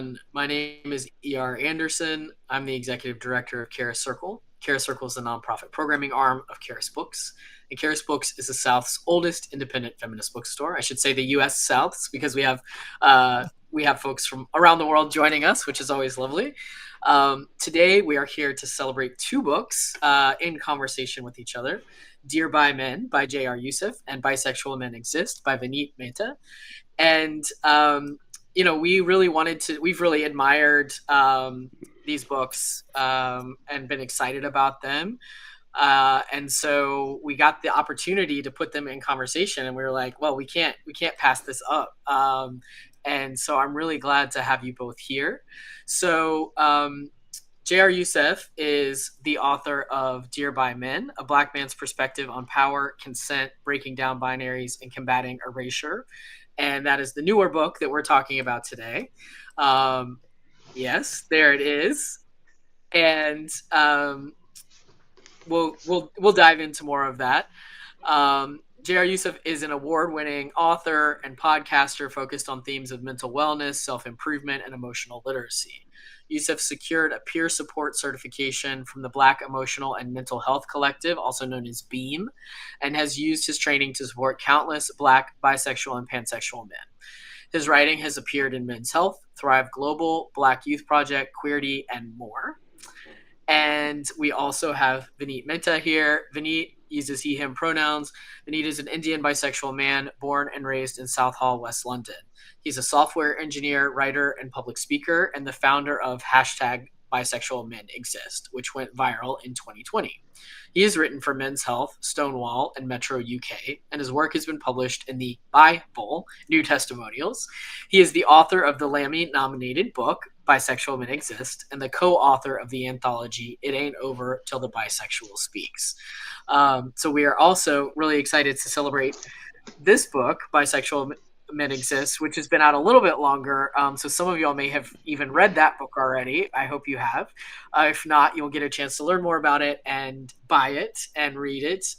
everyone. My name is E.R. Anderson. I'm the executive director of Charis Circle. Charis Circle is the nonprofit programming arm of Charis Books. And Charis Books is the South's oldest independent feminist bookstore. I should say the U.S. South's, because we have folks from around the world joining us, which is always lovely. Today, we are here to celebrate two books in conversation with each other. Dear by Men by J.R. Yussuf and Bisexual Men Exist by Vaneet Mehta. And we've really admired these books and been excited about them. And so we got the opportunity to put them in conversation, and we were like, well, we can't pass this up. And so I'm really glad to have you both here. So J.R. Yussuf is the author of Dear by Men, a Black man's perspective on power, consent, breaking down binaries, and combating erasure. And that is the newer book that we're talking about today. Yes, there it is. And we'll dive into more of that. J.R. Yussuf is an award-winning author and podcaster focused on themes of mental wellness, self-improvement, and emotional literacy. Yussuf secured a peer support certification from the Black Emotional and Mental Health Collective, also known as B.E.A.M, and has used his training to support countless Black, bisexual, and pansexual men. His writing has appeared in Men's Health, Thrive Global, Black Youth Project, Queerty, and more. And we also have Vaneet Mehta here. Vaneet uses he, him pronouns. Vaneet is an Indian bisexual man born and raised in Southall, West London. He's a software engineer, writer, and public speaker, and the founder of #BisexualMenExist, which went viral in 2020. He has written for Men's Health, Stonewall, and Metro UK, and his work has been published in the Bible, New Testimonials. He is the author of the Lammy-nominated book, Bisexual Men Exist, and the co-author of the anthology, It Ain't Over Till the Bisexual Speaks. So we are also really excited to celebrate this book, Bisexual Men Exist, which has been out a little bit longer. So some of y'all may have even read that book already. I hope you have. If not, you'll get a chance to learn more about it and buy it and read it.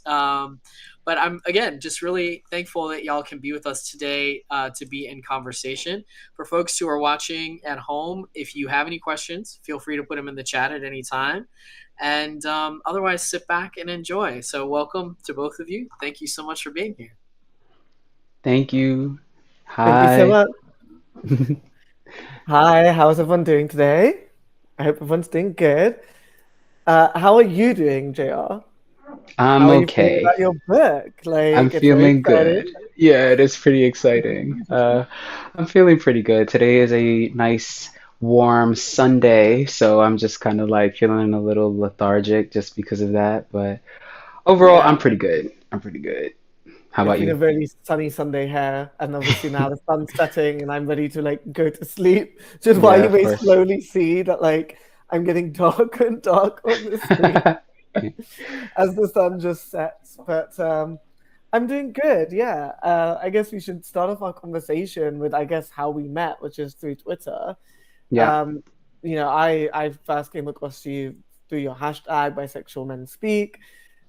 But I'm, again, just really thankful that y'all can be with us today to be in conversation. For folks who are watching at home, if you have any questions, feel free to put them in the chat at any time. And otherwise, sit back and enjoy. So welcome to both of you. Thank you so much for being here. Thank you. Thank you so Hi. much. Hi, how's everyone doing today? I hope everyone's doing good. How are you doing, JR? I'm How are you feeling okay. about your book? I'm Like, it's very feeling exciting. good. Yeah, it is pretty exciting. I'm feeling pretty good. Today is a nice, warm Sunday, so I'm just kind of like feeling a little lethargic just because of that. But overall, Yeah, I'm pretty good. I'm pretty good. How it's about been a you? really sunny Sunday here, and obviously now the sun's setting, and I'm ready to like go to sleep. Which is why Yeah, you of may course. slowly see that like I'm getting darker and darker on the screen as the sun just sets. But I'm doing good. Yeah. I guess we should start off our conversation with, I guess, how we met, which is through Twitter. Yeah. Um, I first came across you through your hashtag Bisexual Men Speak,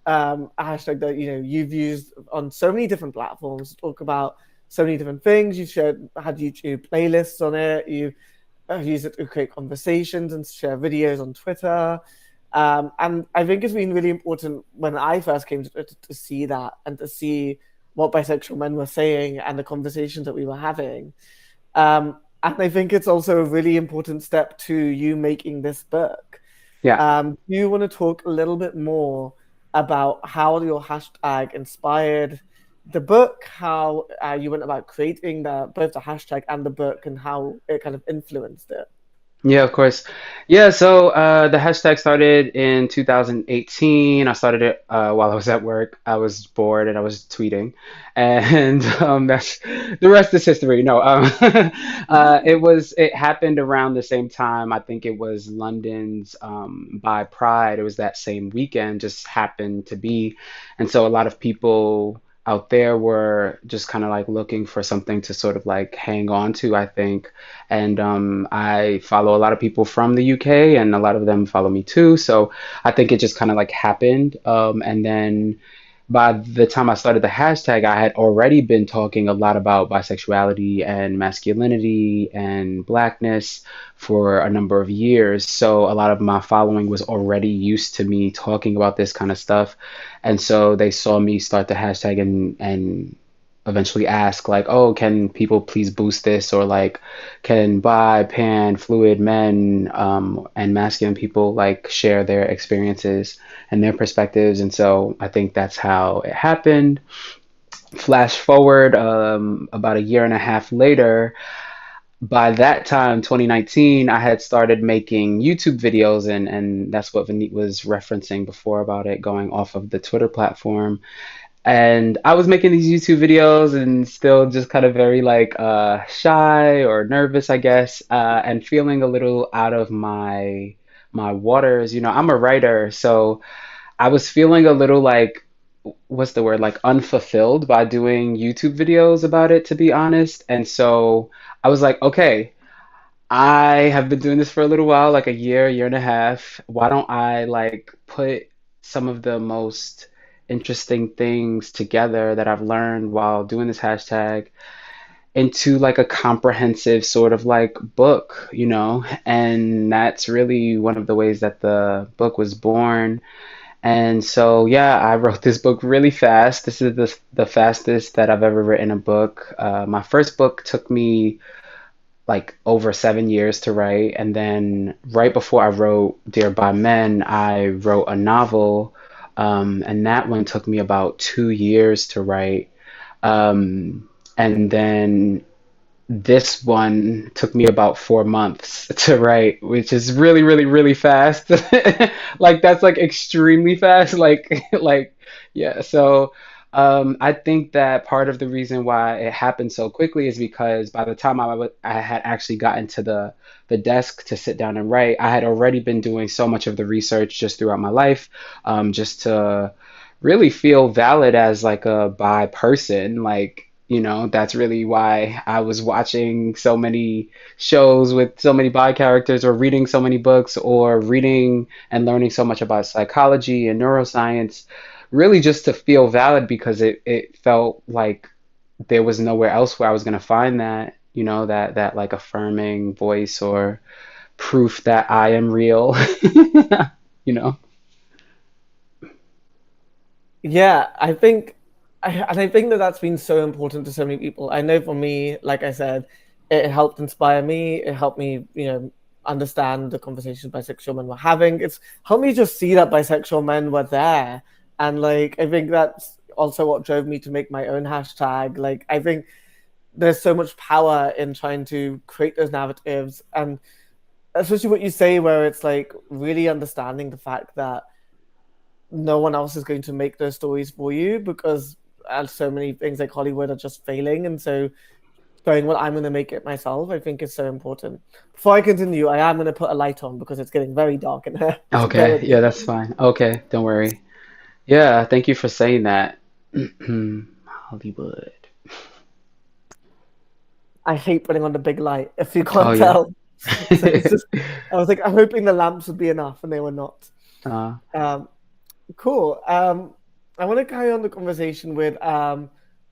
a hashtag that you've used on so many different platforms to talk about so many different things. You had YouTube playlists on it. You used it to create conversations and share videos on Twitter. And I think it's been really important when I first came to Twitter to see that and to see what bisexual men were saying and the conversations that we were having. And I think it's also a really important step to you making this book. Yeah. Do you want to talk a little bit more about how your hashtag inspired the book, how you went about creating both the hashtag and the book, and how it kind of influenced it? Yeah, of course. Yeah, so the hashtag started in 2018. I started it while I was at work. I was bored and I was tweeting, and that's the rest is history. No, it happened around the same time. I think it was London's by Pride. It was that same weekend, just happened to be, and so a lot of people out there were just kind of like looking for something to sort of like hang on to, I think. And I follow a lot of people from the UK, and a lot of them follow me too. So I think it just kind of like happened. And then by the time I started the hashtag, I had already been talking a lot about bisexuality and masculinity and blackness for a number of years. So a lot of my following was already used to me talking about this kind of stuff. And so they saw me start the hashtag and eventually ask like, oh, can people please boost this? Or like, can bi, pan, fluid men and masculine people like share their experiences and their perspectives? And so I think that's how it happened. Flash forward about a year and a half later, by that time, 2019, I had started making YouTube videos, and that's what Vaneet was referencing before about it going off of the Twitter platform. And I was making these YouTube videos and still just kind of very like shy or nervous, I guess, and feeling a little out of my waters. You know, I'm a writer, so I was feeling a little like, what's the word, like unfulfilled by doing YouTube videos about it, to be honest. And so I was like, okay, I have been doing this for a little while, like a year and a half. Why don't I like put some of the most interesting things together that I've learned while doing this hashtag into like a comprehensive sort of like book, you know? And that's really one of the ways that the book was born. And so, yeah, I wrote this book really fast. This is the fastest that I've ever written a book. My first book took me like over 7 years to write. And then right before I wrote Dear by Men, I wrote a novel. And that one took me about 2 years to write. And then this one took me about 4 months to write, which is really, really, really fast. Like that's like extremely fast. Like, like, yeah. So, I think that part of the reason why it happened so quickly is because by the time I had actually gotten to the desk to sit down and write, I had already been doing so much of the research just throughout my life, just to really feel valid as like a bi person. Like, you know, that's really why I was watching so many shows with so many bi characters, or reading so many books, or reading and learning so much about psychology and neuroscience, really just to feel valid, because it felt like there was nowhere else where I was going to find that, you know, that like affirming voice or proof that I am real, you know? Yeah, and I think that that's been so important to so many people. I know for me, like I said, it helped inspire me. It helped me, understand the conversations bisexual men were having. It's helped me just see that bisexual men were there, and like I think that's also what drove me to make my own hashtag. Like I think there's so much power in trying to create those narratives, and especially what you say, where it's like really understanding the fact that no one else is going to make those stories for you, because so many things like Hollywood are just failing. And so going, well, I'm going to make it myself, I think is so important. Before I continue, I am going to put a light on because it's getting very dark in here. So bear Okay, with yeah, me. that's fine. Okay, don't worry. Yeah, thank you for saying that. Hollywood. I hate putting on the big light, if you Oh can't yeah. tell. So it's just, I was like, I'm hoping the lamps would be enough, and they were not. Uh, Um, Cool. I want to carry on the conversation with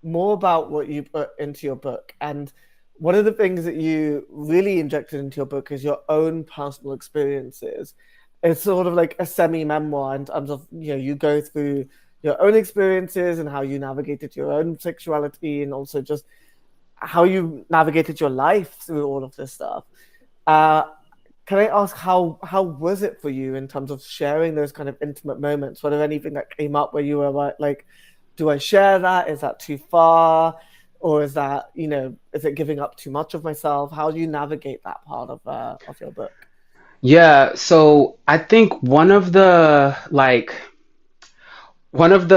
more about what you put into your book. And one of the things that you really injected into your book is your own personal experiences. It's sort of like a semi-memoir in terms of, you go through your own experiences and how you navigated your own sexuality, and also just how you navigated your life through all of this stuff. Uh, can I ask how was it for you in terms of sharing those kind of intimate moments? Was there anything that came up where you were like, do I share that? Is that too far? Or is that, is it giving up too much of myself? How do you navigate that part of your book? yeah, so I think one of the one of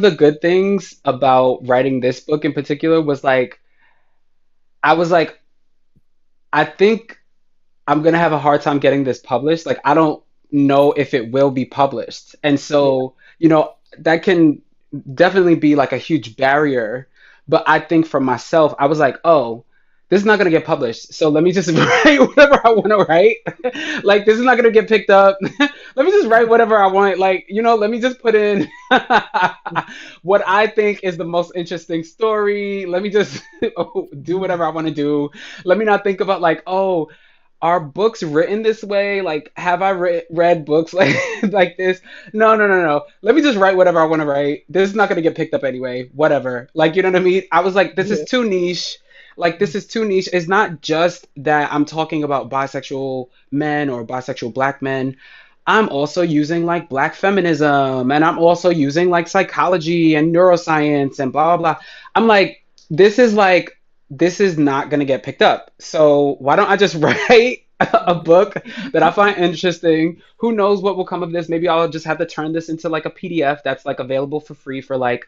the good things about writing this book in particular was like I was like, I think I'm gonna have a hard time getting this published. Like, I don't know if it will be published. And Yeah. so, you know, that can definitely be like a huge barrier. But I think for myself, I was like, oh, this is not going to get published. So let me just write whatever I want to write. Like, this is not going to get picked up. Let me just write whatever I want. Like, let me just put in what I think is the most interesting story. Let me just do whatever I want to do. Let me not think about, like, oh, are books written this way? Like, have I read books like like this? No, no, no, no. Let me just write whatever I want to write. This is not going to get picked up anyway. Whatever. Like, you know what I mean? I was like, this is Yeah. too niche. Like, this is too niche. It's not just that I'm talking about bisexual men or bisexual black men. I'm also using like black feminism, and I'm also using like psychology and neuroscience and blah blah blah. I'm like, this is not gonna get picked up. So why don't I just write a book that I find interesting? Who knows what will come of this? Maybe I'll just have to turn this into like a PDF that's like available for free for like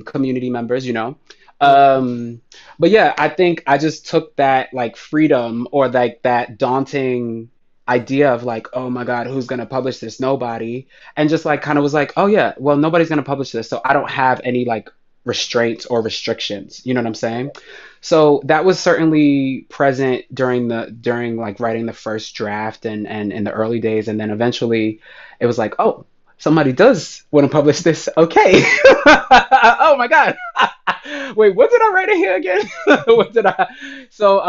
community members. Yeah. Um, but yeah, I think I just took that like freedom or like that daunting idea of like, oh my God, who's gonna publish this? Nobody. And just like kind of was like, oh yeah, well, nobody's gonna publish this, so I don't have any like restraints or restrictions. You know what I'm saying? So that was certainly present during like writing the first draft and in the early days, and then eventually it was like, oh, somebody does want to publish this. Okay. Oh my God. Wait, what did I write in here again? What did I? So,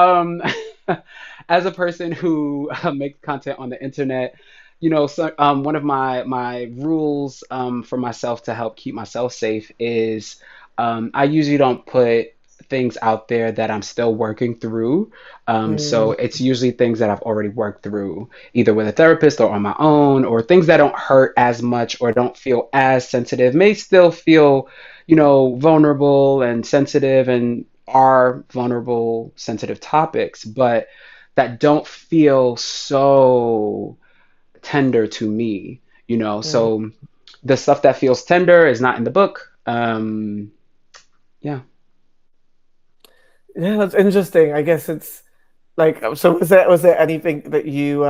as a person who makes content on the internet, so one of my rules for myself to help keep myself safe is I usually don't put things out there that I'm still working through. So Mm, it's usually things that I've already worked through, either with a therapist or on my own, or things that don't hurt as much or don't feel as sensitive, may still feel, vulnerable and sensitive and are vulnerable, sensitive topics, but that don't feel so tender to me. mm. So the stuff that feels tender is not in the book. Yeah. Yeah, that's interesting. I guess it's like, so was there anything that you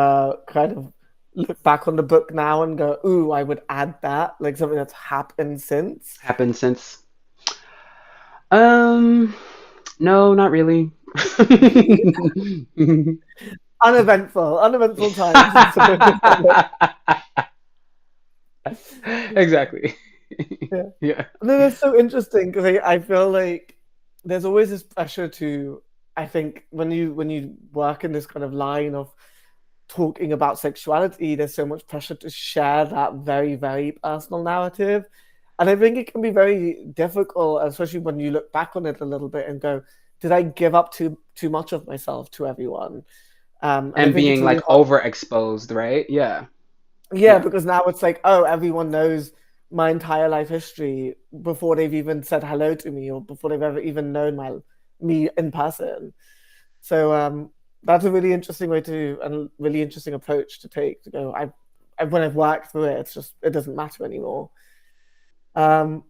kind of look back on the book now and go, ooh, I would add that, like something that's happened since? Happened since. Um, no, not really. Uneventful times. Exactly. Yeah. Yeah. No, that's so interesting because I feel like there's always this pressure to, I think when you work in this kind of line of talking about sexuality, there's so much pressure to share that very, very personal narrative. And I think it can be very difficult, especially when you look back on it a little bit and go, did I give up too much of myself to everyone? And I And think it's being really like hard. overexposed, right? Yeah. Yeah, Yeah. because now it's like, oh, everyone knows my entire life history before they've even said hello to me or before they've ever even known my me in person. So that's a really interesting way to and really interesting approach to take to go. When I've worked through it, it's just it doesn't matter anymore. Um,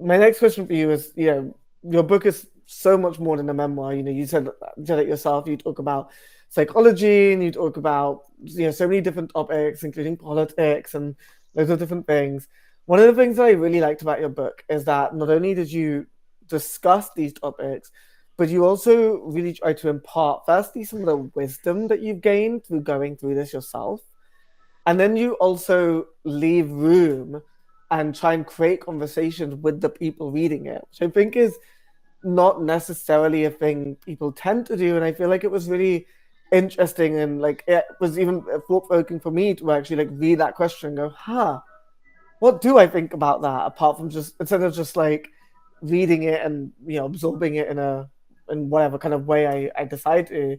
my next question for you is, your book is so much more than a memoir. You said it yourself. You talk about psychology and you talk about so many different topics, including politics and loads of different things. One of the things that I really liked about your book is that not only did you discuss these topics, but you also really try to impart, firstly, some of the wisdom that you've gained through going through this yourself. And then you also leave room and try and create conversations with the people reading it, which I think is not necessarily a thing people tend to do. And I feel like it was really interesting and like it was even thought provoking for me to actually like read that question and go, huh, what do I think about that? Apart from just instead of just like reading it and absorbing it in whatever kind of way I decide to.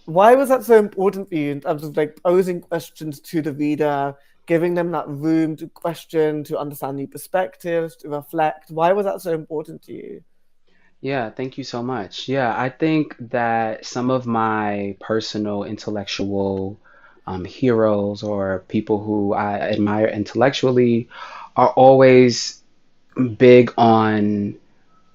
Why was that so important for you in terms of like posing questions to the reader, giving them that room to question, to understand new perspectives, to reflect? Why was that so important to you? Yeah, thank you so much. Yeah, I think that some of my personal intellectual heroes or people who I admire intellectually are always big on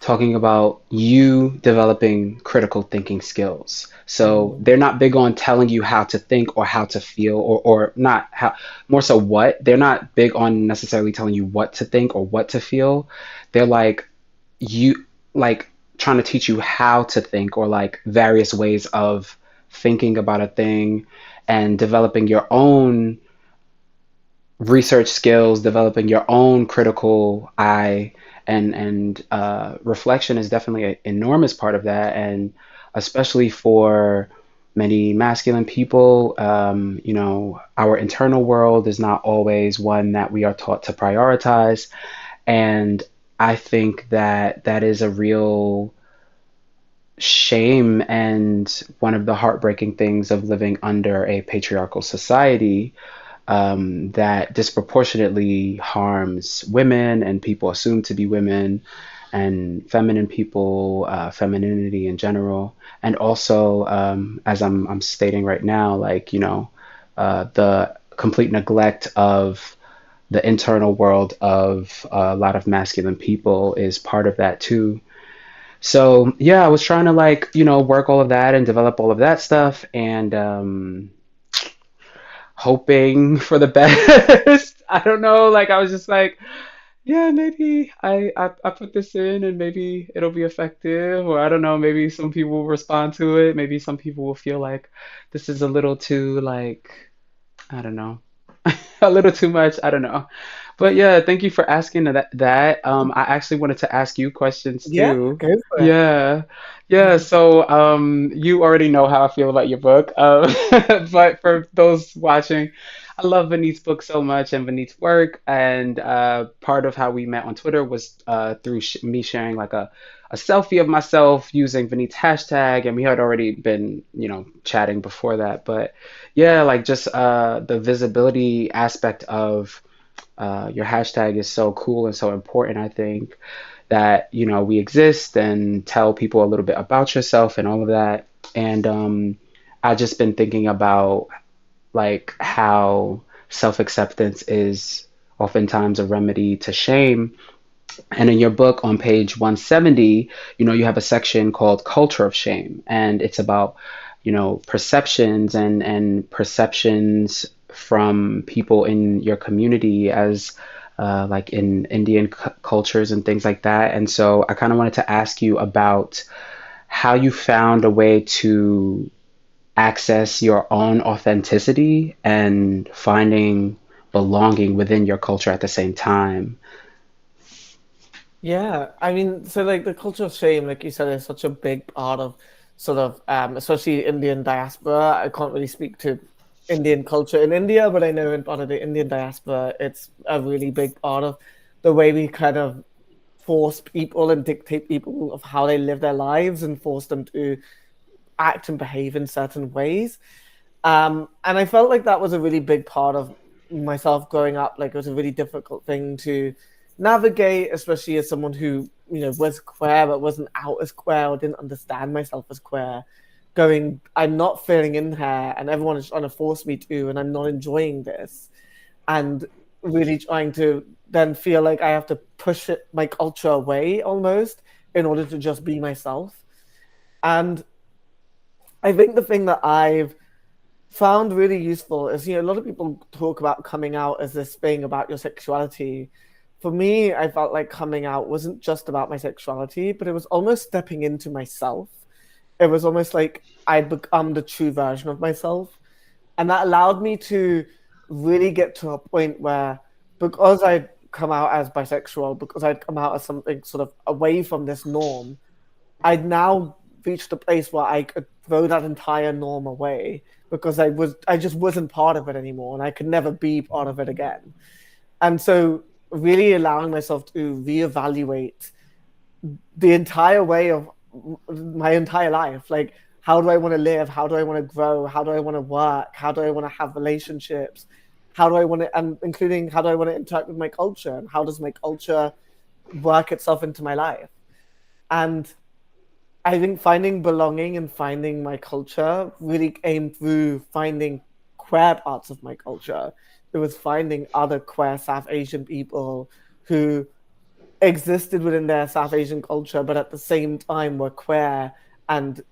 talking about you developing critical thinking skills. So Mm, they're not big on telling you how to think or how to feel or not how, more so what. They're not big on necessarily telling you what to think or what to feel. They're like, you like trying to teach you how to think, or like various ways of thinking about a thing, and developing your own research skills, developing your own critical eye, and reflection is definitely an enormous part of that, and especially for many masculine people, our internal world is not always one that we are taught to prioritize, and I think that that is a real shame and one of the heartbreaking things of living under a patriarchal society, that disproportionately harms women and people assumed to be women, and feminine people, femininity in general, and also, as I'm stating right now, like, the complete neglect of the internal world of a lot of masculine people is part of that too. So yeah, I was trying to, like, work all of that and develop all of that stuff, and hoping for the best. I don't know. Like, I was just like, yeah, maybe I put this in and maybe it'll be effective, or I don't know, maybe some people will respond to it. Maybe some people will feel like this is a little too, like, I don't know, a little too much. I don't know. But yeah, thank you for asking I actually wanted to ask you questions Yeah, too. go for it. Yeah. Yeah, so you already know how I feel about your book. But for those watching, I love Vaneet's book so much and Vaneet's work. And part of how we met on Twitter was through me sharing like a selfie of myself using Vaneet's hashtag, and we had already been, chatting before that. But yeah, like, just the visibility aspect of your hashtag is so cool and so important, I think, that, we exist and tell people a little bit about yourself and all of that. And I've just been thinking about, like, how self-acceptance is oftentimes a remedy to shame. And in your book on page 170, you have a section called Culture of Shame, and it's about, perceptions and perceptions from people in your community as like in Indian cultures and things like that. And so I kind of wanted to ask you about how you found a way to access your own authenticity and finding belonging within your culture at the same time. Yeah, I mean, so like the culture of shame, like you said, is such a big part of sort of, especially Indian diaspora. I can't really speak to Indian culture in India, but I know in part of the Indian diaspora, it's a really big part of the way we kind of force people and dictate people of how they live their lives and force them to act and behave in certain ways. And I felt like that was a really big part of myself growing up. Like, it was a really difficult thing to navigate, especially as someone who, was queer but wasn't out as queer or didn't understand myself as queer. Going, I'm not fitting in here, and everyone is trying to force me to, and I'm not enjoying this. And really trying to then feel like I have to push my culture away almost in order to just be myself. And I think the thing that I've found really useful is, a lot of people talk about coming out as this thing about your sexuality. For me, I felt like coming out wasn't just about my sexuality, but it was almost stepping into myself. It was almost like I'd become the true version of myself. And that allowed me to really get to a point where, because I'd come out as bisexual, because I'd come out as something sort of away from this norm, I'd now reached a place where I could throw that entire norm away, because I just wasn't part of it anymore, and I could never be part of it again. And so really allowing myself to reevaluate the entire way of my entire life. Like, how do I want to live? How do I want to grow? How do I want to work? How do I want to have relationships? How do I want to, and including how do I want to interact with my culture? And how does my culture work itself into my life? And I think finding belonging and finding my culture really came through finding queer parts of my culture. It was finding other queer South Asian people who existed within their South Asian culture, but at the same time were queer and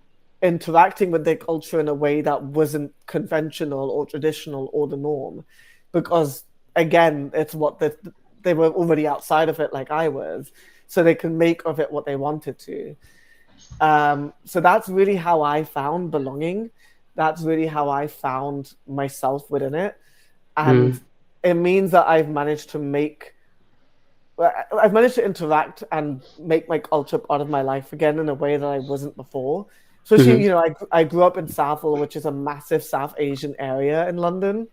interacting with their culture in a way that wasn't conventional or traditional or the norm. Because again, it's what they were already outside of it, like I was, so they can make of it what they wanted to. So that's really how I found belonging. That's really how I found myself within it. And Mm, it means that I've managed to interact and make my culture part of my life again in a way that I wasn't before. Especially, hmm I grew up in Southall, which is a massive South Asian area in London,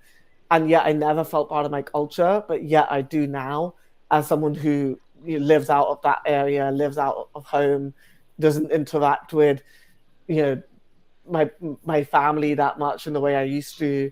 and yet I never felt part of my culture, but yet I do now as someone who lives out of that area, lives out of home, doesn't interact with you know my my family that much in the way I used to,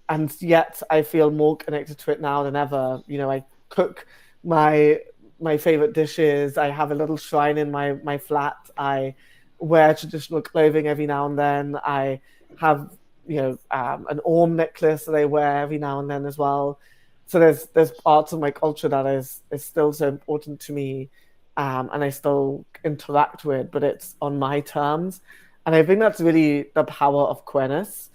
and yet I feel more connected to it now than ever. I cook my my favorite dishes. I have a little shrine in my flat. I wear traditional clothing every now and then. I have an orm necklace that I wear every now and then as well. So there's parts of my culture that is still so important to me, and I still interact with, but it's on my terms. And I think that's really the power of queerness,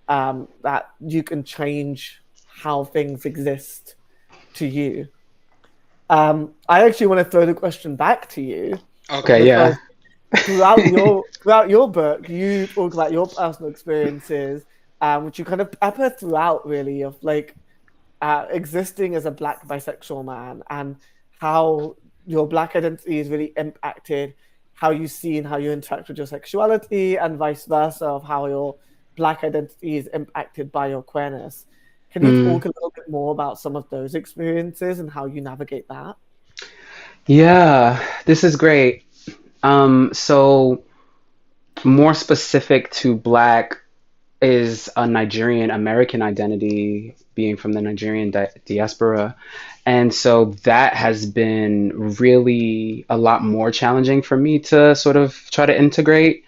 that you can change how things exist to you. I actually want to throw the question back to you Okay, yeah. because throughout your book, you talk about your personal experiences, which you kind of pepper throughout, really, of like existing as a black bisexual man and how your black identity is really impacted how you see and how you interact with your sexuality and vice versa of how your black identity is impacted by your queerness. Can you Mm, talk a little bit more about some of those experiences and how you navigate that? yeah, this is great. So more specific to Black is a Nigerian American identity, being from the Nigerian diaspora. And so that has been really a lot more challenging for me to sort of try to integrate,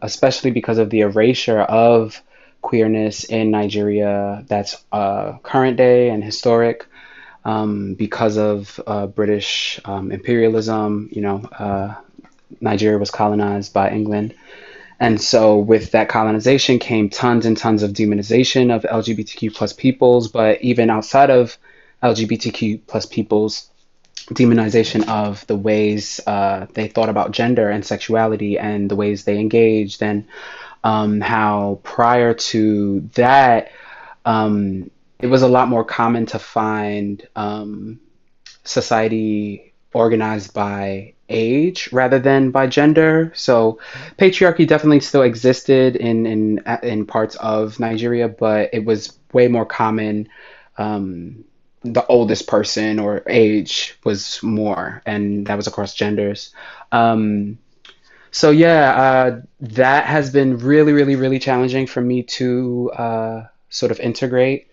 especially because of the erasure of queerness in Nigeria that's current day and historic, because of British imperialism. Nigeria was colonized by England. And so with that colonization came tons and tons of demonization of LGBTQ plus peoples, but even outside of LGBTQ plus peoples, demonization of the ways they thought about gender and sexuality and the ways they engaged, and how prior to that, it was a lot more common to find society organized by age rather than by gender. So patriarchy definitely still existed in parts of Nigeria, but it was way more common. Um, the oldest person or age was more, and that was across genders. Um, so yeah, that has been really, really, really challenging for me to sort of integrate.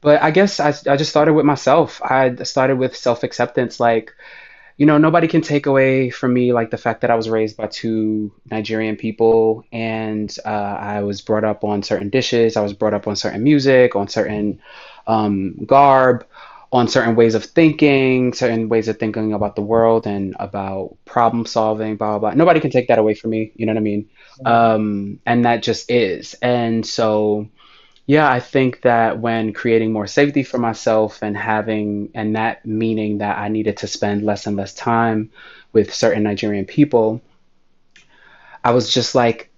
But I guess I just started with myself. I started with self acceptance. Like, nobody can take away from me like the fact that I was raised by two Nigerian people, and I was brought up on certain dishes. I was brought up on certain music, on certain garb, on certain ways of thinking about the world and about problem solving, blah, blah, blah. Nobody can take that away from me. You know what I mean? And that just is. And so, yeah, I think that when creating more safety for myself and that meaning that I needed to spend less and less time with certain Nigerian people, I was just like,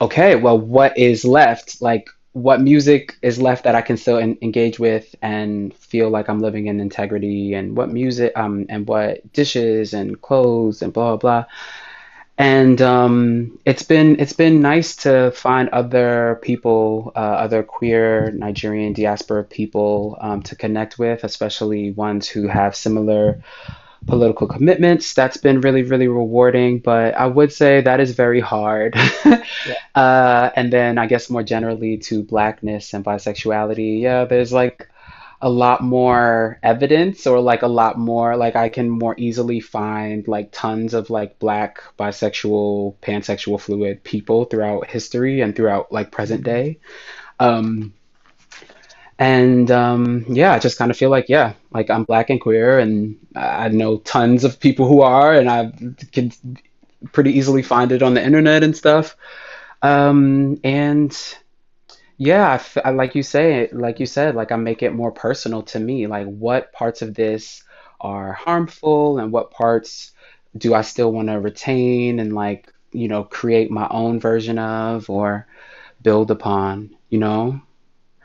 okay, well, what is left? Like, what music is left that I can still engage with and feel like I'm living in integrity, and what music, and what dishes and clothes and blah, blah, blah. And it's been nice to find other people, other queer Nigerian diaspora people, to connect with, especially ones who have similar political commitments. That's been really, really rewarding. But I would say that is very hard. Yeah. And then I guess more generally to Blackness and bisexuality, yeah, there's like a lot more evidence, or like a lot more, like I can more easily find like tons of like Black, bisexual, pansexual, fluid people throughout history and throughout like present day. Um, and Yeah, I just kind of feel like, yeah, like I'm Black and queer, and I know tons of people who are, and I can pretty easily find it on the internet and stuff. And Yeah, like you said, like I make it more personal to me. Like what parts of this are harmful, and what parts do I still want to retain and like, create my own version of or build upon, you know?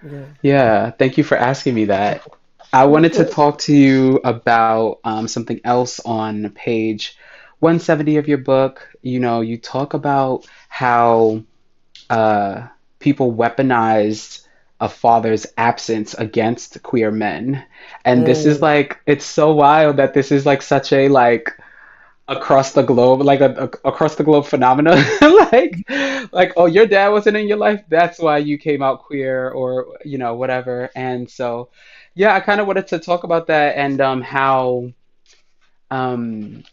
Yeah. Yeah, thank you for asking me that. I Of wanted to course. talk to you about something else on page 170 of your book. You talk about how uh, people weaponized a father's absence against queer men. And this is Mm, like, it's so wild that this is like such a like across the globe, like a across the globe phenomena. like oh, your dad wasn't in your life, that's why you came out queer, or whatever. And so yeah, I kind of wanted to talk about that, and how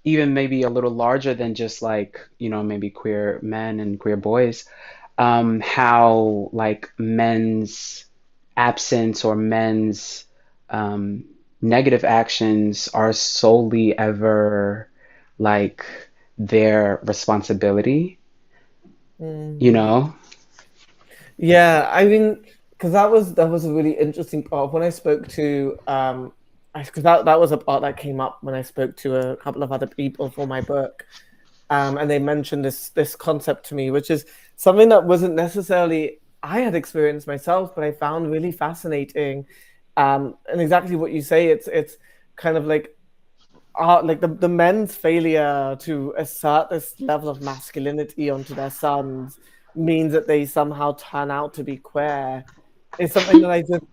even maybe a little larger than just like maybe queer men and queer boys, how like men's absence or men's um, negative actions are solely ever like their responsibility, you mm. know? Yeah, I mean, because that was a really interesting part when I spoke to because that was a part that came up when I spoke to a couple of other people for my book, and they mentioned this concept to me, which is something that wasn't necessarily I had experienced myself, but I found really fascinating, and exactly what you say, it's kind of like the men's failure to assert this level of masculinity onto their sons means that they somehow turn out to be queer is something that I just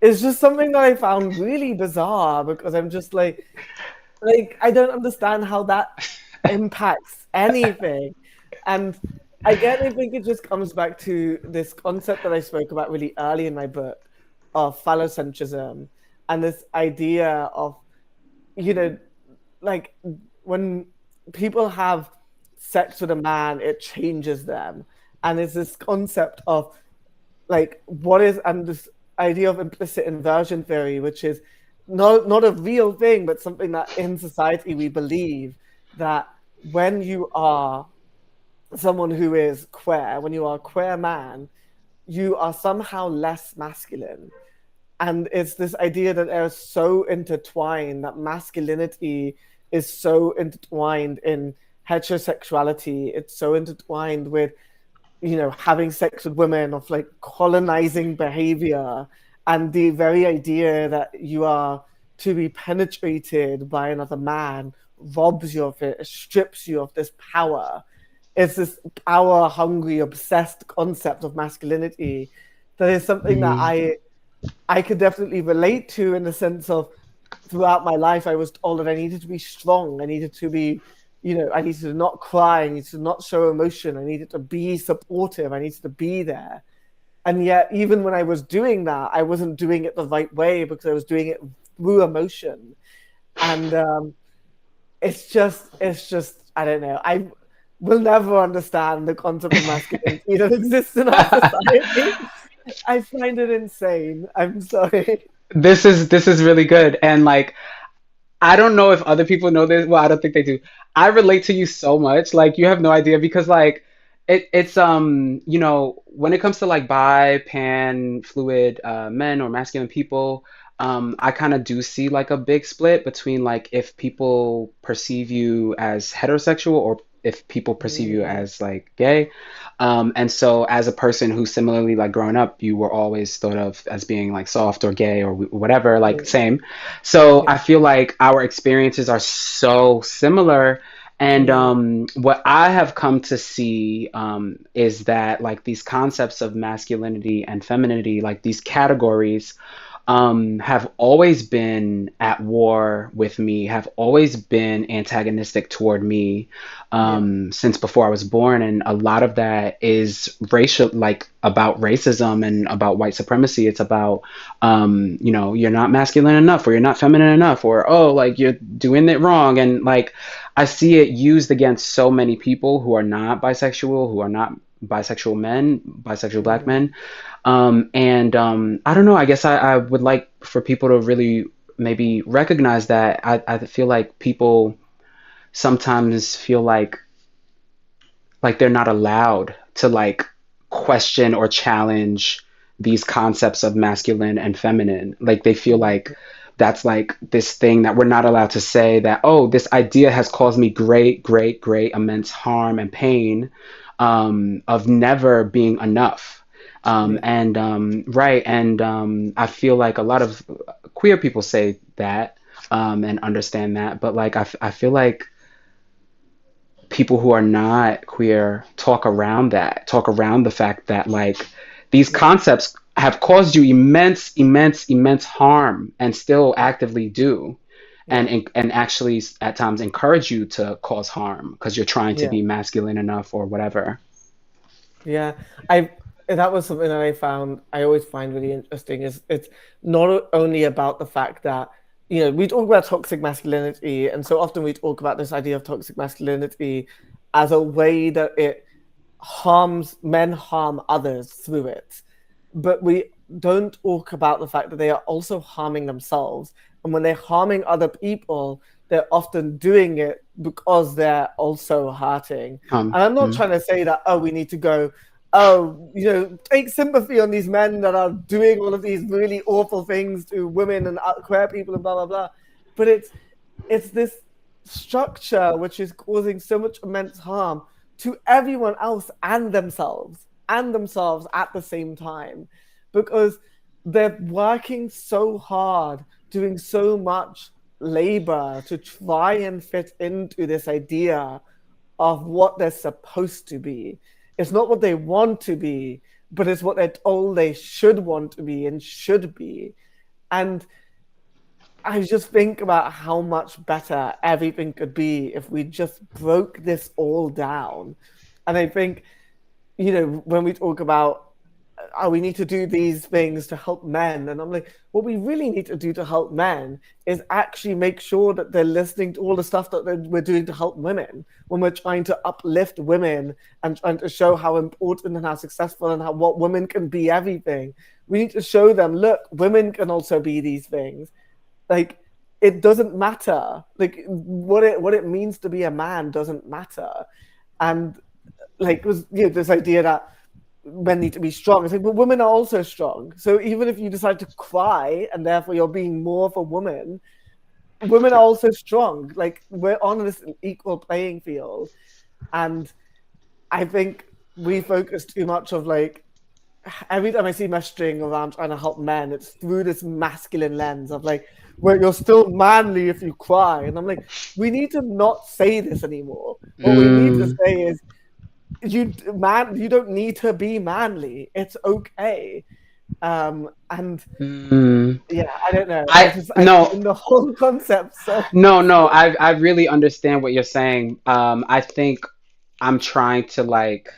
it's just something that I found really bizarre because I'm just like I don't understand how that impacts anything. And again, I think it just comes back to this concept that I spoke about really early in my book of phallocentrism and this idea of, you know, like when people have sex with a man, it changes them. And it's this concept of like what is and this idea of implicit inversion theory, which is not a real thing, but something that in society we believe that when you are someone who is queer, when you are a queer man, you are somehow less masculine. And it's this idea that they're so intertwined, that masculinity is so intertwined in heterosexuality, it's so intertwined with having sex with women, of like colonizing behavior, and the very idea that you are to be penetrated by another man robs you of it, strips you of this power. It's this power hungry, obsessed concept of masculinity that is something that Mhm. I could definitely relate to, in the sense of throughout my life I was told that I needed to be strong, I needed to be, I needed to not cry, I needed to not show emotion, I needed to be supportive, I needed to be there. And yet even when I was doing that, I wasn't doing it the right way because I was doing it through emotion. And it's just I don't know, I will never understand the concept of masculinity that exists in our society. I find it insane, I'm sorry. This is really good, and like I don't know if other people know this. Well, I don't think they do. I relate to you so much. Like you have no idea, because like it's when it comes to like bi, pan, fluid men or masculine people, I kind of do see like a big split between like if people perceive you as heterosexual or if people perceive you Mm, as like gay. And so as a person who similarly like growing up, you were always thought of as being like soft or gay or whatever, like mm, same. So yeah. I feel like our experiences are so similar. And Mm, what I have come to see is that like these concepts of masculinity and femininity, like these categories, have always been at war with me, have always been antagonistic toward me yeah. since before I was born. And a lot of that is racial, like about racism and about white supremacy. It's about, you're not masculine enough, or you're not feminine enough, or, oh, like you're doing it wrong. And like, I see it used against so many people who are not bisexual, who are not bisexual men, bisexual black Mm, men. And I don't know, I guess I would like for people to really maybe recognize that. I feel like people sometimes feel like they're not allowed to like question or challenge these concepts of masculine and feminine. Like they feel mm, like that's like this thing that we're not allowed to say, that, oh, this idea has caused me great, great, great immense harm and pain, of never being enough. Yeah. Right. And I feel like a lot of queer people say that, and understand that. But like, I feel like people who are not queer talk around the fact that like these Yeah. concepts have caused you immense, immense, immense harm and still actively do. Yeah. And actually at times encourage you to cause harm because you're trying to Yeah. be masculine enough or whatever. Yeah, I that was something that I always find really interesting is it's not only about the fact that we talk about toxic masculinity, and so often we talk about this idea of toxic masculinity as a way that it harms men harm others through it, but we don't talk about the fact that they are also harming themselves, and when they're harming other people, they're often doing it because they're also hurting. And I'm not Mm, trying to say that, oh, we need to go, oh, take sympathy on these men that are doing all of these really awful things to women and queer people and blah blah blah. But it's this structure which is causing so much immense harm to everyone else and themselves at the same time, because they're working so hard, doing so much labor to try and fit into this idea of what they're supposed to be. It's not what they want to be, but it's what they're told they should want to be and should be. And I just think about how much better everything could be if we just broke this all down. And I think, when we talk about, oh, we need to do these things to help men. And I'm like, what we really need to do to help men is actually make sure that they're listening to all the stuff that we're doing to help women when we're trying to uplift women and trying to show how important and how successful and how what women can be everything. We need to show them, look, women can also be these things. Like, it doesn't matter. Like, what it means to be a man doesn't matter. And like, it was this idea that men need to be strong. It's like, but women are also strong. So even if you decide to cry and therefore you're being more for women are also strong. Like, we're on this equal playing field. And I think we focus too much of like, every time I see messaging around trying to help men, it's through this masculine lens of like, well, you're still manly if you cry. And I'm like, we need to not say this anymore. What we need to mm, say is, you don't need to be manly. It's okay. And mm. yeah, I don't know. I I no find the whole concept so no no I really understand what you're saying. I think I'm trying to like,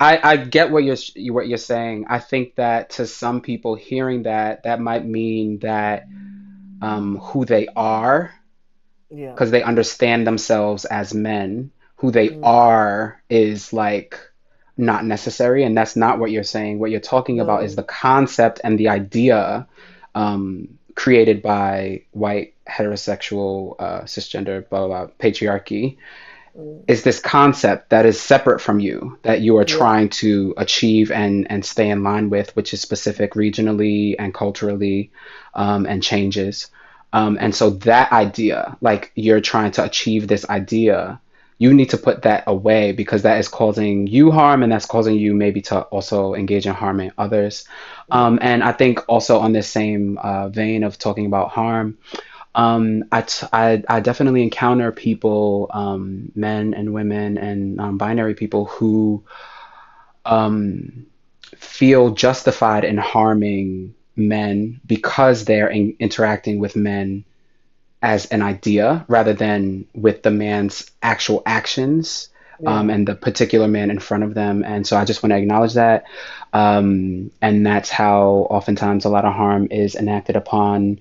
I get what you're saying. I think that to some people hearing that, that might mean that who they are, yeah. because they understand themselves as men, who they Mm, are is like not necessary. And that's not what you're saying. What you're talking about is no. the concept and the idea, created by white heterosexual, cisgender blah blah blah patriarchy, Mm, is this concept that is separate from you, that you are yeah. trying to achieve and stay in line with, which is specific regionally and culturally, and changes. And Yeah. so that idea, like you're trying to achieve this idea, you need to put that away because that is causing you harm and that's causing you maybe to also engage in harming others. Yeah. And I think also on this same vein of talking about harm, I definitely encounter people, men and women and binary people who um, feel justified in harming men because they're interacting with men as an idea rather than with the man's actual actions, Yeah. and the particular man in front of them. And so I just want to acknowledge that. And that's how oftentimes a lot of harm is enacted upon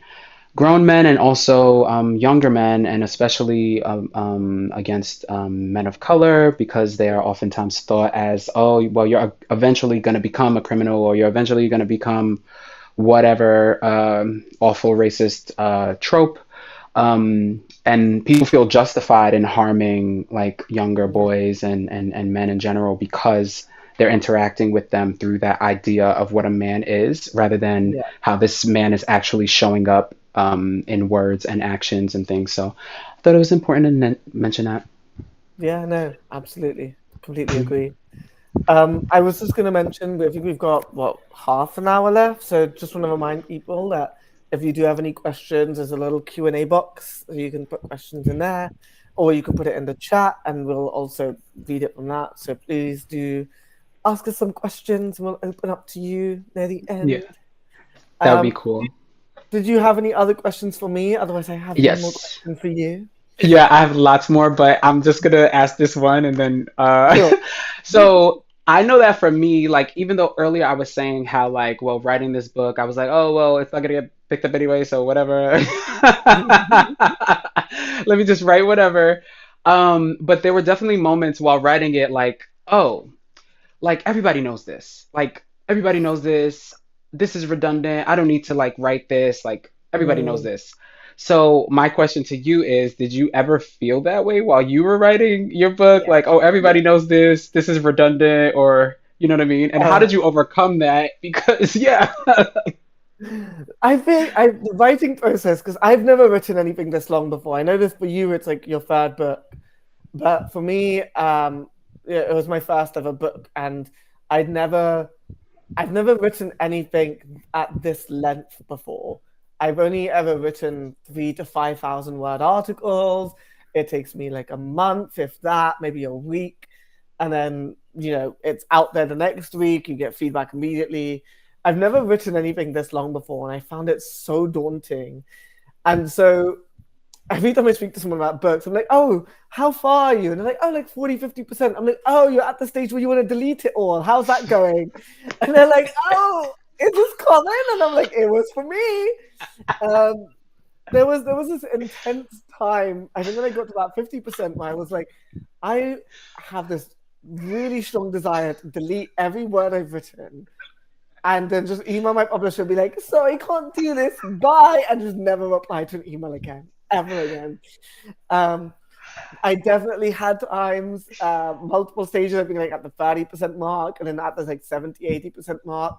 grown men and also younger men, and especially against men of color, because they are oftentimes thought as, oh, well, you're eventually going to become a criminal, or you're eventually going to become whatever awful racist trope. And people feel justified in harming like younger Yeah. boys and men in general because they're interacting with them through that idea of what a man is rather than Yeah. how this man is actually showing up, in words and actions and things. So I thought it was important to mention that. Yeah, no, absolutely. Completely agree. I was just going to mention, I think we've got, what, half an hour left. So just want to remind people that if you do have any questions, there's a little Q&A box. You can put questions in there, or you can put it in the chat, and we'll also read it from that. So please do ask us some questions, and we'll open up to you near the Yeah, end. that would be Um, cool. did you have any other questions for me? Otherwise, I have one more Yes. question for you. Yeah, I have lots more, but I'm just gonna ask this one and then Sure. so I know that for me, like even though earlier I was saying how like, well, writing this book, I was like, oh well, it's not gonna get picked up anyway, so whatever. Let me just write whatever. But there were definitely moments while writing it like, oh, like everybody knows this. Like everybody knows this. This is redundant. I don't need to like write this. Like everybody knows Mm, this. So my question to you is, did you ever feel that way while you were writing your book? yeah. Like, oh, Yeah. everybody knows this. This is redundant, or you know what I mean? And how did Oh. you overcome that? Because yeah. I think the writing process, because I've never written anything this long before. I know this for you, it's like your third book, but for me, yeah, it was my first ever book, and I'd never, I've never written anything at this length before. I've only ever written 3 to 5 thousand word articles. It takes me like a month, if that, maybe a week, and then it's out there the next week. You get feedback immediately. I've never written anything this long before, and I found it so daunting. And so every time I speak to someone about books, I'm like, oh, how far are you? And they're like, oh, like 40, 50%. I'm like, oh, you're at the stage where you want to delete it all. How's that going? And they're like, oh, is this common? And I'm like, it was for me. Um, there was this intense time. I think when I got to about 50%, where I was like, I have this really strong desire to delete every word I've written and then just email my publisher and be like, sorry, can't do this, bye, and just never reply to an email again, ever again. Um, I definitely had times, multiple stages of being like at the 30% mark and then at the like 70, 80% mark,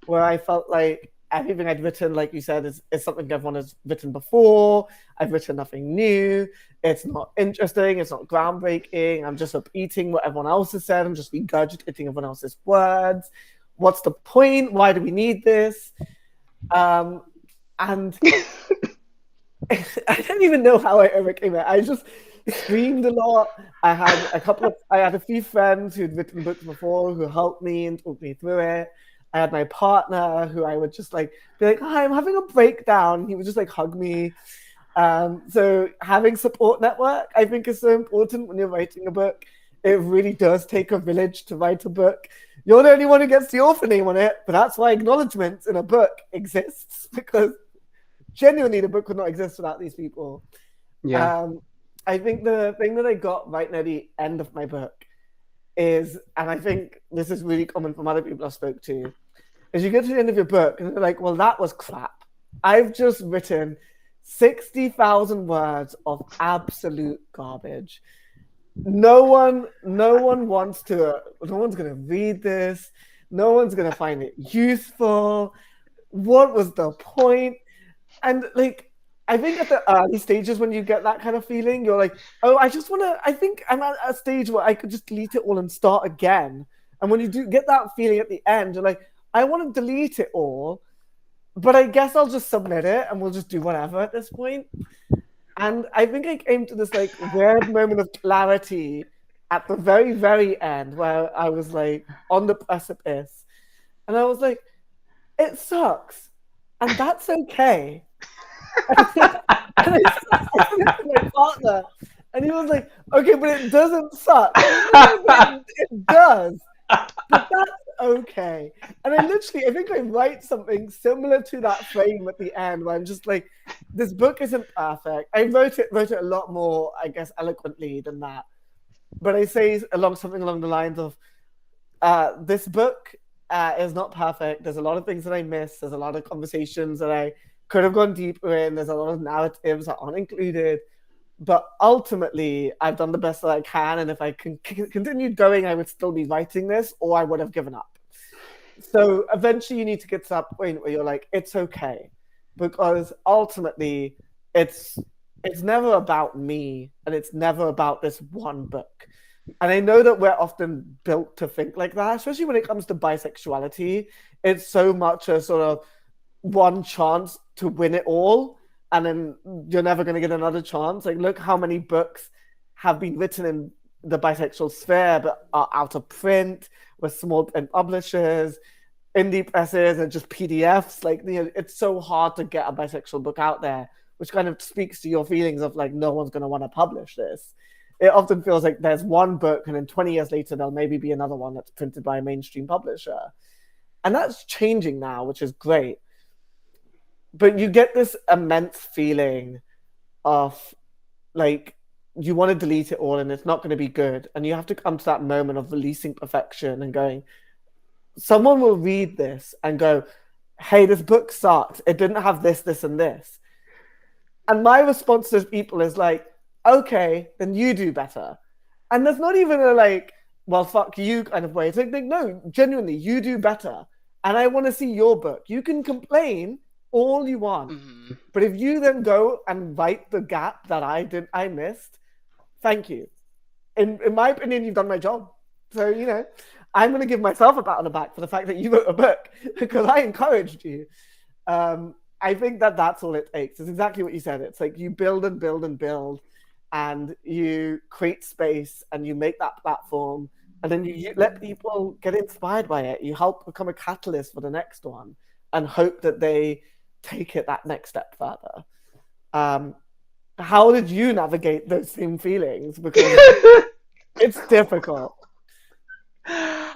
where I felt like everything I'd written, like you said, is something everyone has written before. I've written nothing new. It's not interesting. It's not groundbreaking. I'm just repeating what everyone else has said. I'm just regurgitating everyone else's words. What's the point? Why do we need this? And I don't even know how I overcame it. I just screamed a lot. I had a few friends who'd written books before who helped me and talked me through it. I had my partner who I would just like be like, "Hi, I'm having a breakdown." He would just like hug me. So having support network, I think, is so important when you're writing a book. It really does take a village to write a book. You're the only one who gets the author name on it, but that's why acknowledgements in a book exists, because genuinely the book would not exist without these people. Yeah. Um, I think the thing that I got right near the end of my book is, and I think this is really common from other people I spoke to, is you get to the end of your book and they're like, well, that was crap. I've just written 60,000 words of absolute garbage. No one wants to, no one's going to read this. No one's going to find it useful. What was the point? And like, I think at the early stages when you get that kind of feeling, you're like, oh, I just want to, I think I'm at a stage where I could just delete it all and start again. And when you do get that feeling at the end, you're like, I want to delete it all, but I guess I'll just submit it and we'll just do whatever at this point. And I think I came to this like weird moment of clarity at the very, very end where I was like on the precipice. And I was like, it sucks. And that's okay. And I said it to my partner. And he was like, okay, but it doesn't suck. No, but it does. But that's okay. And I think I write something similar to that frame at the end where I'm just like, this book isn't perfect. I wrote it a lot more, I guess, eloquently than that. But I say something along the lines of, this book is not perfect. There's a lot of things that I miss. There's a lot of conversations that I could have gone deeper in. There's a lot of narratives that aren't included. But ultimately, I've done the best that I can. And if I continued going, I would still be writing this, or I would have given up. So eventually you need to get to that point where you're like, it's okay. because ultimately it's it's never about me and it's never about this one book. And I know that we're often built to think like that, especially when it comes to bisexuality. It's so much a sort of one chance to win it all, and then you're never going to get another chance. Like, look how many books have been written in the bisexual sphere but are out of print with small print publishers, indie presses, and just PDFs. Like, it's so hard to get a bisexual book out there, which kind of speaks to your feelings of like no one's going to want to publish this. It often feels like there's one book, and then 20 years later there'll maybe be another one that's printed by a mainstream publisher, and that's changing now, which is great. But you get this immense feeling of like you want to delete it all and it's not going to be good, and you have to come to that moment of releasing perfection and going, someone will read this and go, hey, this book sucks, it didn't have this, this, and this. And my response to people is like, okay, then you do better. And there's not even a like, well, fuck you kind of way. It's like, no, genuinely, you do better. And I want to see your book. You can complain all you want. Mm-hmm. But if you then go and write the gap that I missed, thank you. In my opinion, you've done my job. So, I'm going to give myself a pat on the back for the fact that you wrote a book because I encouraged you. I think that that's all it takes. It's exactly what you said. It's like you build and build and build, and you create space and you make that platform, and then you let people get inspired by it. You help become a catalyst for the next one and hope that they take it that next step further. How did you navigate those same feelings? Because it's difficult.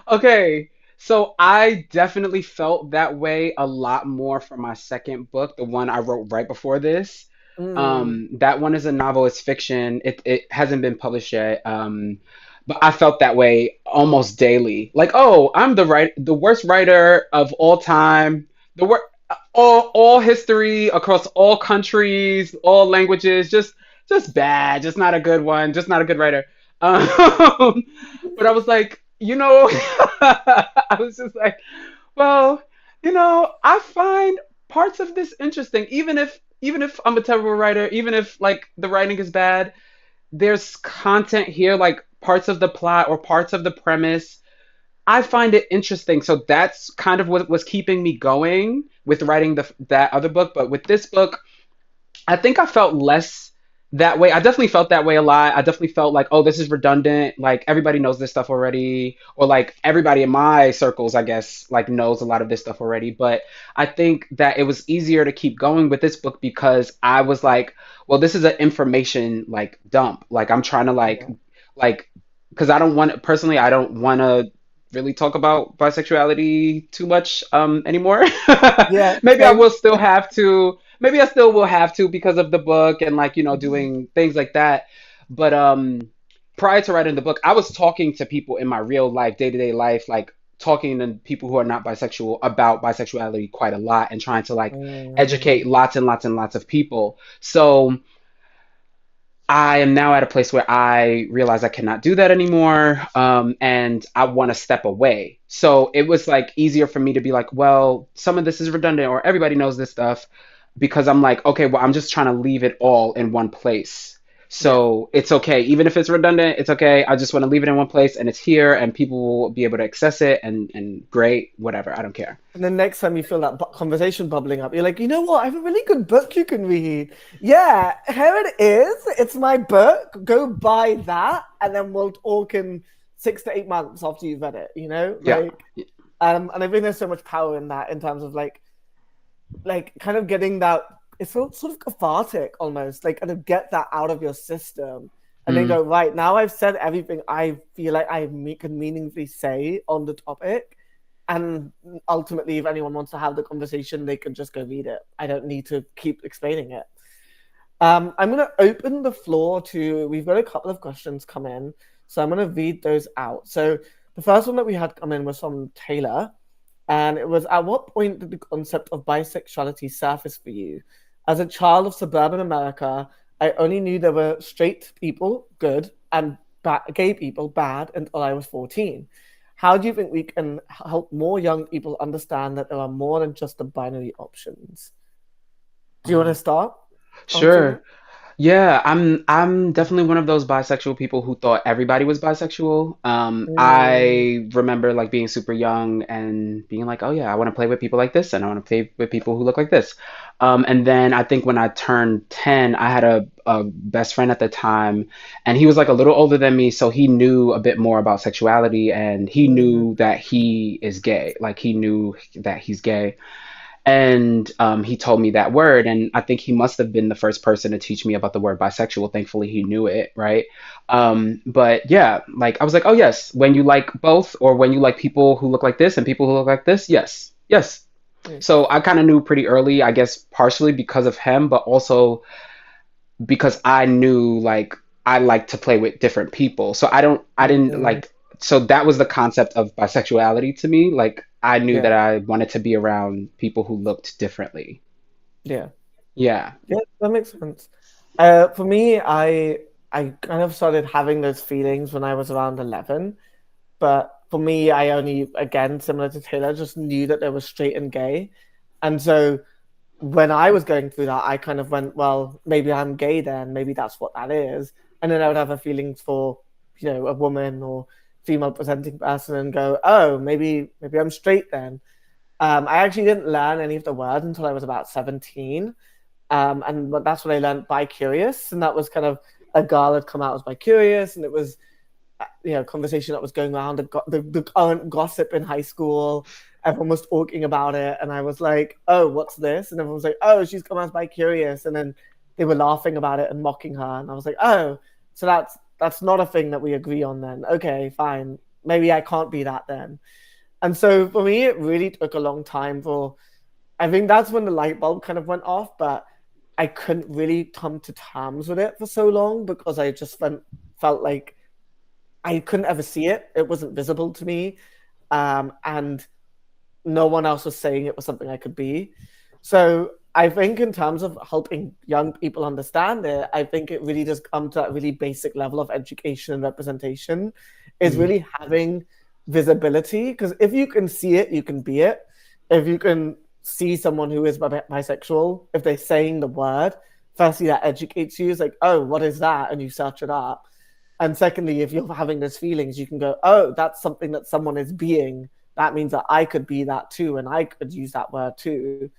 Okay, so I definitely felt that way a lot more for my second book, the one I wrote right before this. That one is a novel, it's fiction. It hasn't been published yet. But I felt that way almost daily. Like, oh, I'm the worst writer of all time. The wor all history across all countries, all languages, just bad, just not a good one, just not a good writer. Um, but I was like, I was just like, well, I find parts of this interesting, even if I'm a terrible writer, even if like the writing is bad, there's content here, like parts of the plot or parts of the premise. I find it interesting. So that's kind of what was keeping me going with writing that other book. But with this book, I think I felt less that way. I definitely felt that way a lot. I definitely felt like, oh, this is redundant. Like everybody knows this stuff already, or like everybody in my circles, I guess, like knows a lot of this stuff already. But I think that it was easier to keep going with this book because I was like, well, this is an information like dump. Like I'm trying to like, because I don't want to really talk about bisexuality too much anymore. Yeah, Maybe I same. will still have to. Maybe I still will have to because of the book and like doing things like that. But prior to writing the book, I was talking to people in my real life, day-to-day life, like talking to people who are not bisexual about bisexuality quite a lot and trying to like educate lots and lots and lots of people. So I am now at a place where I realize I cannot do that anymore, and I want to step away. So it was like easier for me to be like, well, some of this is redundant, or everybody knows this stuff, because I'm like, okay, well, I'm just trying to leave it all in one place. Yeah. So it's okay, even if it's redundant, it's okay. I just want to leave it in one place, and it's here, and people will be able to access it, and great, whatever. I don't care. And then next time you feel that conversation bubbling up, you're like, you know what? I have a really good book you can read. Yeah, here it is. It's my book. Go buy that, and then we'll talk in 6 to 8 months after you've read it. Yeah. And I think there's so much power in that in terms of like kind of getting that. It's sort of cathartic almost, like kind of get that out of your system, and then Mm, go, right, now I've said everything I feel like can meaningfully say on the topic. And ultimately, if anyone wants to have the conversation, they can just go read it. I don't need to keep explaining it. I'm going to open the floor to, we've got a couple of questions come in. So I'm going to read those out. So the first one that we had come in was from Taylor. And it was, at what point did the concept of bisexuality surface for you? As a child of suburban America, I only knew there were straight people, good, and gay people, bad, until I was 14. How do you think we can help more young people understand that there are more than just the binary options? Do you want to start answering Sure. that? Yeah, I'm definitely one of those bisexual people who thought everybody was bisexual. Mm, I remember like being super young and being like, oh yeah, I want to play with people like this and I want to play with people who look like this. And then I think when I turned 10, I had a best friend at the time and he was like a little older than me, so he knew a bit more about sexuality and he mm, knew that he is gay. Like he knew that he's gay. And he told me that word, and I think he must have been the first person to teach me about the word bisexual. Thankfully, he knew it, right? But yeah, like I was like, oh yes, when you like both, or when you like people who look like this and people who look like this, yes, yes. mm, So I kind of knew pretty early, I guess, partially because of him, but also because I knew like I like to play with different people. So I didn't mm, like, so that was the concept of bisexuality to me. Like I knew that yeah, I wanted to be around people who looked differently. yeah, Yeah. yeah. That makes sense. For me, I kind of started having those feelings when I was around 11. But for me, I only, again, similar to Taylor, just knew that they were straight and gay. And so when I was going through that, I kind of went, well, maybe I'm gay then, maybe that's what that is. And then I would have a feelings for, a woman or female presenting person and go, oh, maybe I'm straight then. I actually didn't learn any of the words until I was about 17. And that's when I learned bi curious. And that was kind of a girl had come out as bi curious, and it was conversation that was going around the current gossip in high school. Everyone was talking about it, and I was like, "Oh, what's this?" And everyone was like, "Oh, she's come out by curious," and then they were laughing about it and mocking her, and I was like, "Oh, so that's not a thing that we agree on then. Okay, fine. Maybe I can't be that then." And so for me, it really took a long time for. I think that's when the light bulb kind of went off, but I couldn't really come to terms with it for so long because I just felt like I couldn't ever see it. It wasn't visible to me. And no one else was saying it was something I could be. So I think in terms of helping young people understand it, I think it really does come to that really basic level of education and representation is Mhm. really having visibility. Because if you can see it, you can be it. If you can see someone who is bisexual, if they're saying the word, firstly, that educates you. It's like, oh, what is that? And you search it up. And secondly, if you're having those feelings, you can go, oh, that's something that someone is being. That means that I could be that too, and I could use that word too.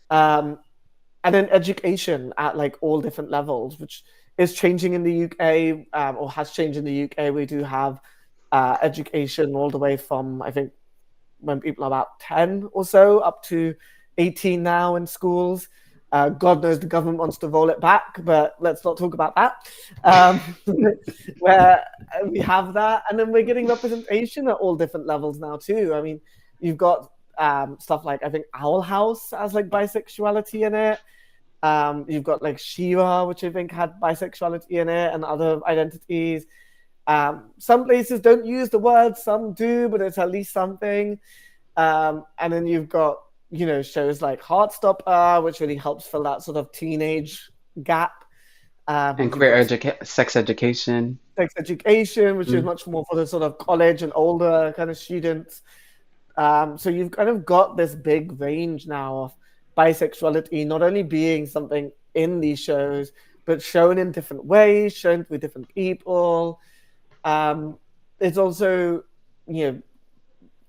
Um, and then education at like all different levels, which is changing in the UK or has changed in the UK. We do have education all the way from, I think, when people are about 10 or so up to 18 now in schools. God knows the government wants to roll it back, but let's not talk about that. Um, where we have that, and then we're getting representation at all different levels now too. I mean, you've got stuff like I think Owl House has like bisexuality in it. You've got like Shira, which I think had bisexuality in it, and other identities. Some places don't use the word, some do, but it's at least something. And then you've got, shows like Heartstopper, which really helps fill that sort of teenage gap. And You've got sex education. sex education, which is Mm. much more for the sort of college and older kind of students. So you've kind of got this big range now of bisexuality, not only being something in these shows, but shown in different ways, shown through different people. Um, it's also, you know,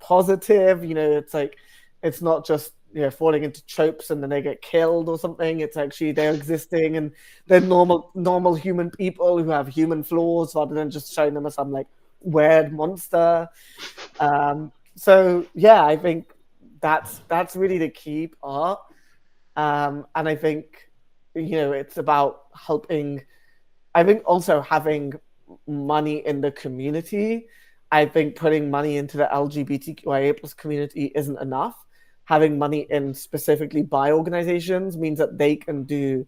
positive. It's like it's not just falling into tropes and then they get killed or something. It's actually they're existing and they're normal human people who have human flaws rather than just showing them as some like weird monster. So yeah, I think that's really the key part. And I think it's about helping. I think also having money in the community. I think putting money into the LGBTQIA plus community isn't enough. Having money in specifically bi organizations means that they can do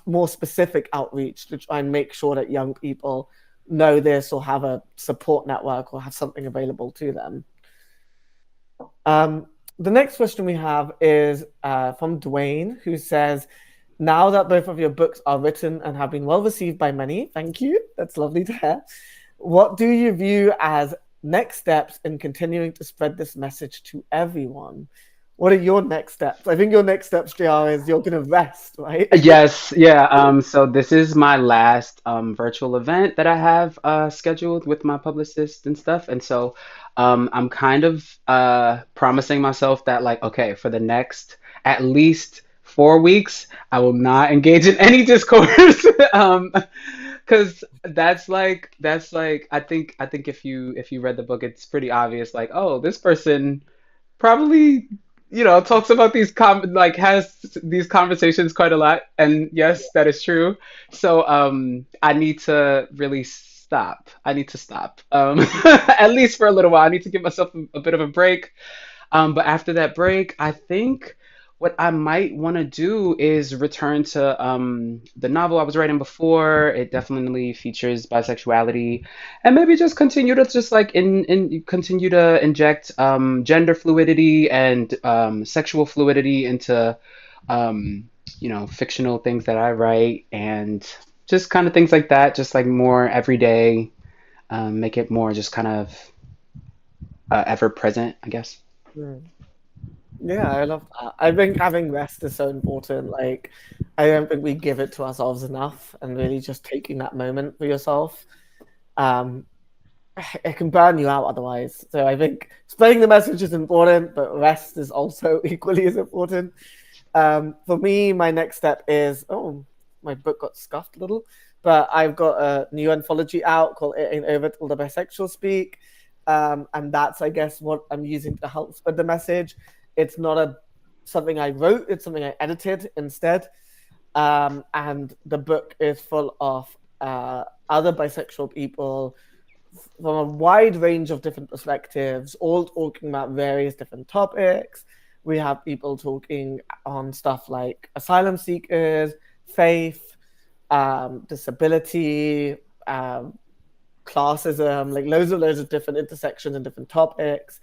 more specific outreach to try and make sure that young people know this or have a support network or have something available to them. Um, the next question we have is from Dwayne, who says, now that both of your books are written and have been well received by many, thank you. That's lovely to hear. What do you view as next steps in continuing to spread this message to everyone? what are your next steps? I think your next steps, JR, is you're gonna rest, right? Yes, yeah. So this is my last virtual event that I have scheduled with my publicist and stuff, and so I'm kind of promising myself that like, okay, for the next at least 4 weeks, I will not engage in any discourse, because that's like I think if you read the book, it's pretty obvious. Like, oh, this person probably talks about these like has these conversations quite a lot, and yes, that is true. So I need to really stop. I need to stop, at least for a little while. I need to give myself a bit of a break. But after that break, I think what I might want to do is return to the novel I was writing before. It definitely features bisexuality, and maybe just continue to just like in continue to inject gender fluidity and sexual fluidity into fictional things that I write, and just kind of things like that. Just like more everyday, make it more just kind of ever present, I guess. Mm. Yeah, I love that. I think having rest is so important. Like, I don't think we give it to ourselves enough, and really just taking that moment for yourself. Um, it can burn you out otherwise. So I think spreading the message is important, but rest is also equally as important. For me, my next step is my book got scuffed a little, but I've got a new anthology out called "It Ain't Over Till the Bisexual Speak," and that's I guess what I'm using to help spread the message. It's not a something I wrote; it's something I edited instead. And the book is full of other bisexual people from a wide range of different perspectives, all talking about various different topics. We have people talking on stuff like asylum seekers, faith, disability, classism, like loads of different intersections and different topics.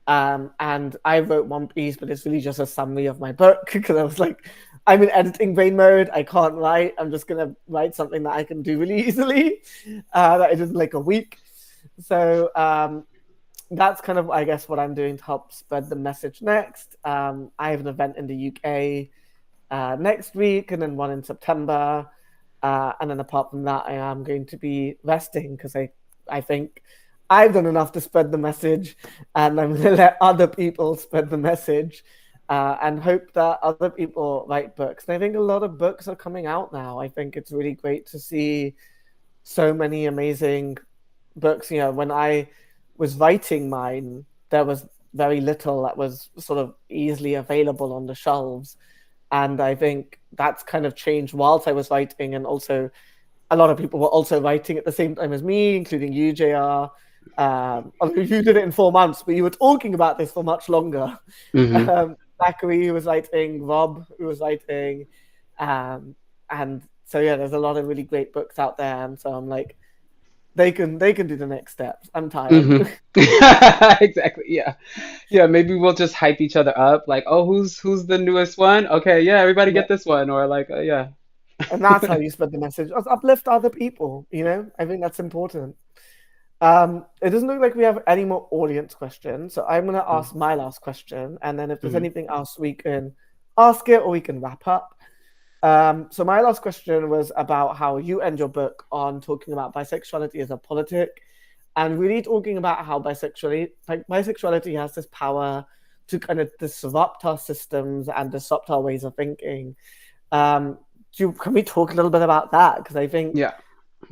And I wrote one piece, but it's really just a summary of my book because I was like, I'm in editing brain mode. I can't write. I'm just gonna write something that I can do really easily. That is in like a week. So that's kind of, I guess, what I'm doing to help spread the message next. I have an event in the UK next week, and then one in September. And then apart from that, I am going to be resting because I think I've done enough to spread the message, and I'm going to let other people spread the message, and hope that other people write books. And I think a lot of books are coming out now. I think it's really great to see so many amazing books. When I was writing mine, there was very little that was sort of easily available on the shelves. And I think that's kind of changed whilst I was writing. And also, a lot of people were also writing at the same time as me, including you, JR. Although you did it in 4 months, but you were talking about this for much longer. Hmm. Zachary, who was writing, Rob, who was writing. And so, yeah, there's a lot of really great books out there. And so I'm like, they can do the next steps. I'm tired. Hmm. Exactly. Yeah. Yeah. Maybe we'll just hype each other up. Like, oh, who's the newest one? Okay. Yeah. Everybody Yeah. get this one. Or like, yeah. And that's how you spread the message. Uplift other people, I think that's important. It doesn't look like we have any more audience questions, so I'm going to ask my last question, and then if there's Hmm. anything else, we can ask it or we can wrap up. So my last question was about how you end your book on talking about bisexuality as a politic, and really talking about how bisexuality has this power to kind of disrupt our systems and disrupt our ways of thinking. Um, can we talk a little bit about that? Because I think Yeah.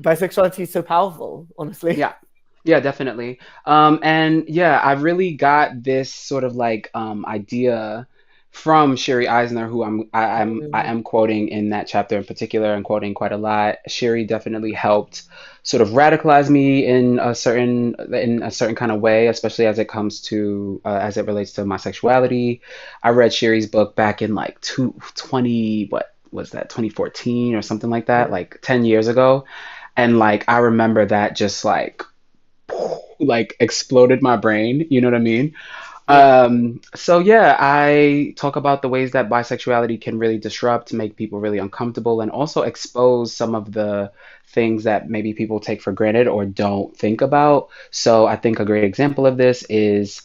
bisexuality is so powerful, honestly. Yeah. Yeah, definitely. And yeah, I really got this sort of like idea from Sherry Eisner, who I am quoting in that chapter in particular, and quoting quite a lot. Sherry definitely helped sort of radicalize me in a certain kind of way, especially as it comes to as it relates to my sexuality. I read Sherry's book back in like 20, what was that, 2014 or something like that, Yeah. like 10 years ago. And like I remember that just like exploded my brain, you know what I mean? Yeah. So yeah, I talk about the ways that bisexuality can really disrupt, make people really uncomfortable, and also expose some of the things that maybe people take for granted or don't think about. So I think a great example of this is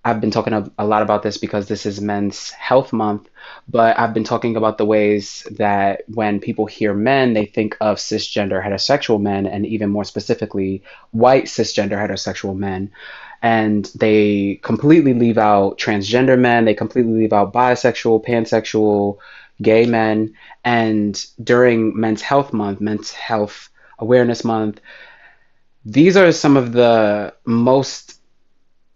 I've been talking a lot about this because this is Men's Health Month, but I've been talking about the ways that when people hear men, they think of cisgender heterosexual men, and even more specifically, white cisgender heterosexual men. And they completely leave out transgender men, they completely leave out bisexual, pansexual, gay men. And during Men's Health Month, Men's Health Awareness Month, these are some of the most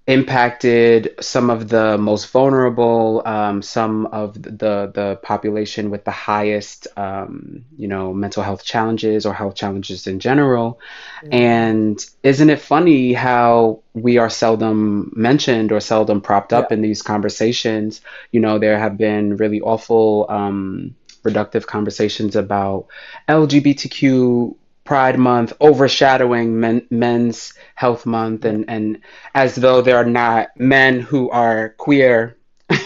impacted, some of the most vulnerable, some of the population with the highest, mental health challenges or health challenges in general. Mhm. And isn't it funny how we are seldom mentioned or seldom propped Yeah, up in these conversations? There have been really awful, reductive conversations about LGBTQ Pride Month overshadowing Men's Health Month, yeah, and as though there are not men who are queer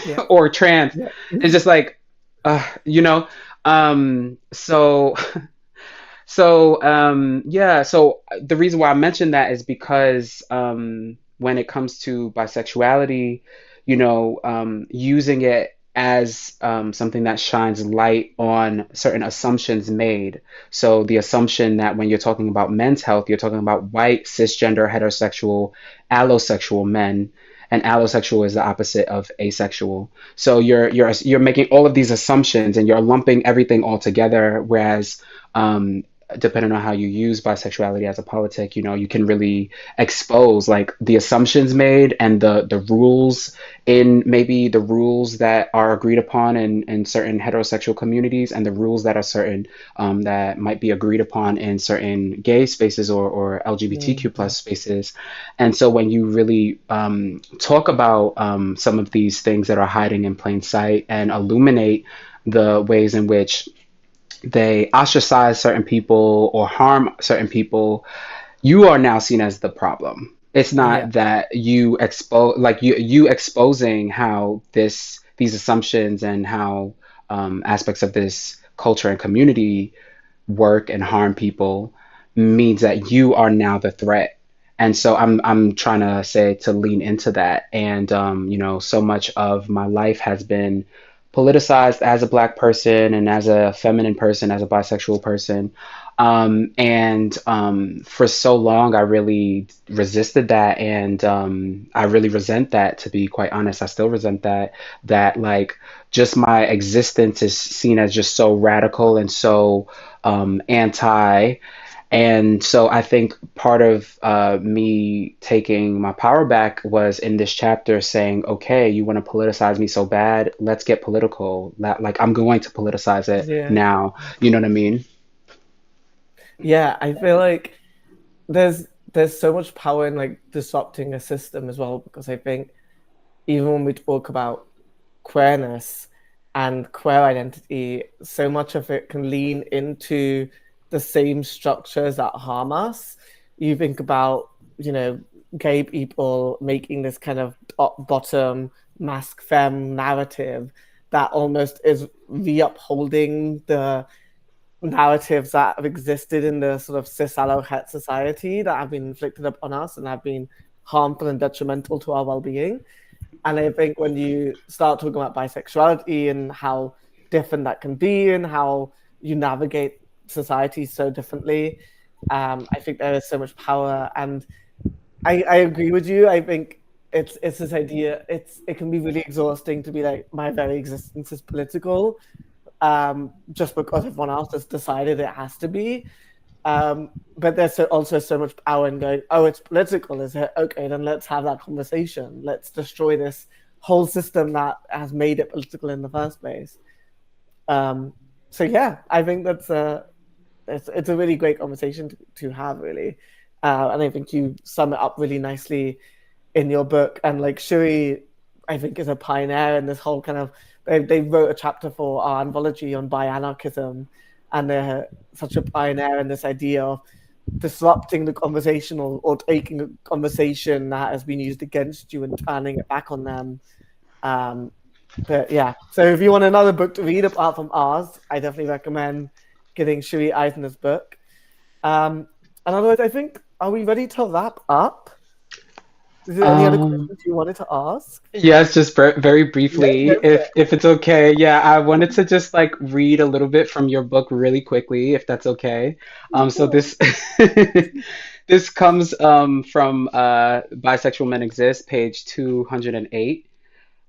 yeah, or trans. yeah, It's just like, uh, you know. So yeah, so the reason why I mentioned that is because when it comes to bisexuality, using it as something that shines light on certain assumptions made. So the assumption that when you're talking about men's health, you're talking about white, cisgender, heterosexual, allosexual men. And allosexual is the opposite of asexual. So you're making all of these assumptions and you're lumping everything all together, whereas depending on how you use bisexuality as a politic, you can really expose like the assumptions made and the rules in maybe the rules that are agreed upon in certain heterosexual communities and the rules that are certain that might be agreed upon in certain gay spaces or LGBTQ mhm, plus spaces. And so when you really talk about some of these things that are hiding in plain sight and illuminate the ways in which they ostracize certain people or harm certain people, you are now seen as the problem. It's yeah, not that you expose, like you exposing how these assumptions and how aspects of this culture and community work and harm people means that you are now the threat. And so I'm trying to say to lean into that. And so much of my life has been politicized as a black person and as a feminine person, as a bisexual person. And for so long, I really resisted that, and I really resent that. To be quite honest, I still resent that. That like just my existence is seen as just so radical and so anti. And so I think part of me taking my power back was in this chapter saying, okay, you want to politicize me so bad, let's get political. Like I'm going to politicize it yeah, now. You know what I mean? yeah. I feel like there's so much power in like disrupting a system as well, because I think even when we talk about queerness and queer identity, so much of it can lean into the same structures that harm us. You think about, you know, gay people making this kind of top bottom masc femme narrative that almost is re-upholding the narratives that have existed in the sort of cis allo het society that have been inflicted upon us and have been harmful and detrimental to our well-being. And I think when you start talking about bisexuality and how different that can be and how you navigate society so differently, I think there is so much power. And I agree with you. I think it's this idea. It can be really exhausting to be like my very existence is political, just because everyone else has decided it has to be. But there's also so much power in going, oh, it's political, is it? Okay, then let's have that conversation. Let's destroy this whole system that has made it political in the first place. Um, so yeah, I think it's a really great conversation to have, really. And I think you sum it up really nicely in your book. And like Shuri, I think is a pioneer in this whole kind of. They wrote a chapter for our anthology on bi-anarchism, and they're such a pioneer in this idea of disrupting the conversation or taking a conversation that has been used against you and turning it back on them. Um, but yeah, so if you want another book to read apart from ours, I definitely recommend getting Shuri Eisner's book. And otherwise, I think, are we ready to wrap up? Is there any other Um, questions you wanted to ask? yes, just very Yeah, briefly, go for if it's okay. Yeah, I wanted to just like read a little bit from your book really quickly, if that's okay. So it. this this comes from Bisexual Men Exist, page 208.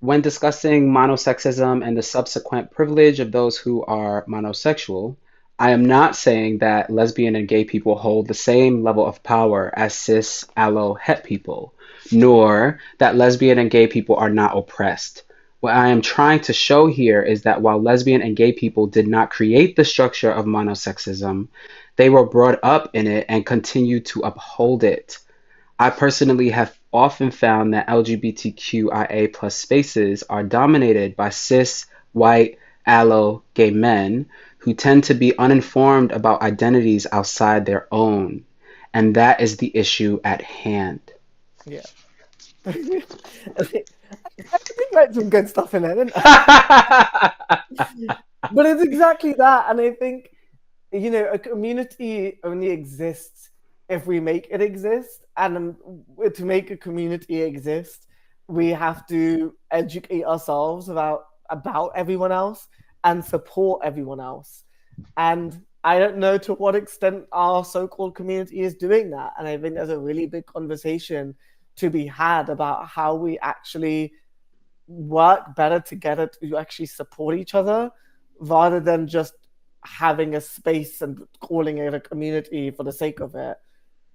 When discussing monosexism and the subsequent privilege of those who are monosexual, I am not saying that lesbian and gay people hold the same level of power as cis, allo, het people, nor that lesbian and gay people are not oppressed. What I am trying to show here is that while lesbian and gay people did not create the structure of monosexism, they were brought up in it and continue to uphold it. I personally have often found that LGBTQIA plus spaces are dominated by cis, white, allo, gay men who tend to be uninformed about identities outside their own. And that is the issue at hand. Yeah. I think like some good stuff in there, didn't I? But it's exactly that. And I think, a community only exists if we make it exist. And to make a community exist, we have to educate ourselves about everyone else and support everyone else. And I don't know to what extent our so-called community is doing that. And I think there's a really big conversation to be had about how we actually work better together to actually support each other rather than just having a space and calling it a community for the sake of it.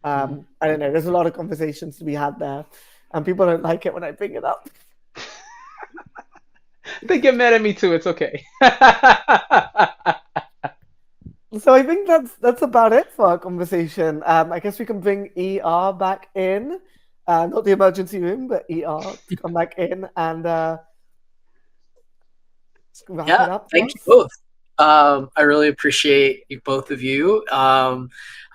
I don't know. There's a lot of conversations to be had there, and people don't like it when I bring it up. They get mad at me too. It's okay. So I think that's about it for our conversation. I guess we can bring ER back in, not the emergency room, but ER to come back in and wrap Yeah, it up for thank you us. both. I really appreciate you, both of you.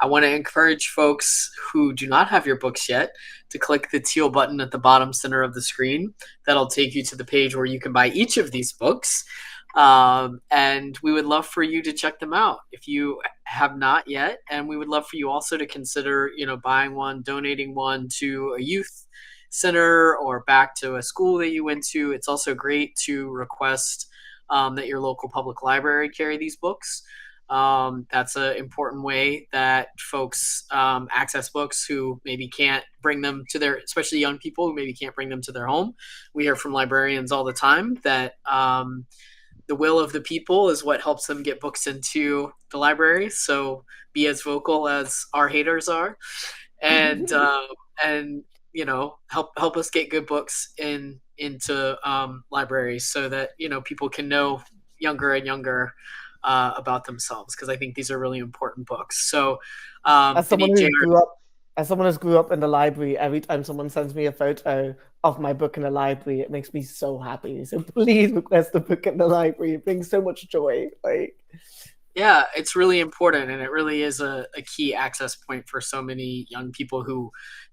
I want to encourage folks who do not have your books yet to click the teal button at the bottom center of the screen. That'll take you to the page where you can buy each of these books. And we would love for you to check them out if you have not yet. And we would love for you also to consider, buying one, donating one to a youth center or back to a school that you went to. It's also great to request that your local public library carry these books. That's an important way that folks access books who maybe can't bring them to their, especially young people who maybe can't bring them to their home. We hear from librarians all the time that the will of the people is what helps them get books into the library. So be as vocal as our haters are, and and help us get good books into libraries so that people can know younger and younger about themselves, because I think these are really important books. So as someone Vaneet, who Jr. grew up as someone who grew up in the library, every time someone sends me a photo of my book in the library, it makes me so happy. So please request a book in the library. It brings so much joy. Like, Yeah, it's really important, and it really is a key access point for so many young people who,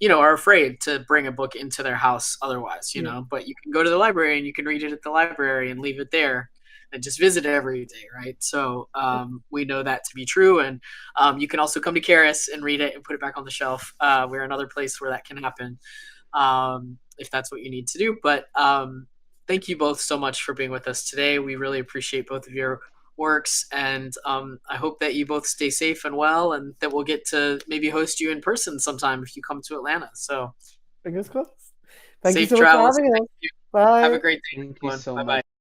are afraid to bring a book into their house otherwise, yeah. but you can go to the library and you can read it at the library and leave it there and just visit it every day, right? So we know that to be true, and you can also come to Charis and read it and put it back on the shelf. We're another place where that can happen, if that's what you need to do. But thank you both so much for being with us today. We really appreciate both of your works, and I hope that you both stay safe and well, and that we'll get to maybe host you in person sometime if you come to Atlanta. So Fingers crossed. Thank you safe so much for travels. having Thank us. you. Have a Bye. great day, Thank you everyone. so Bye much. bye.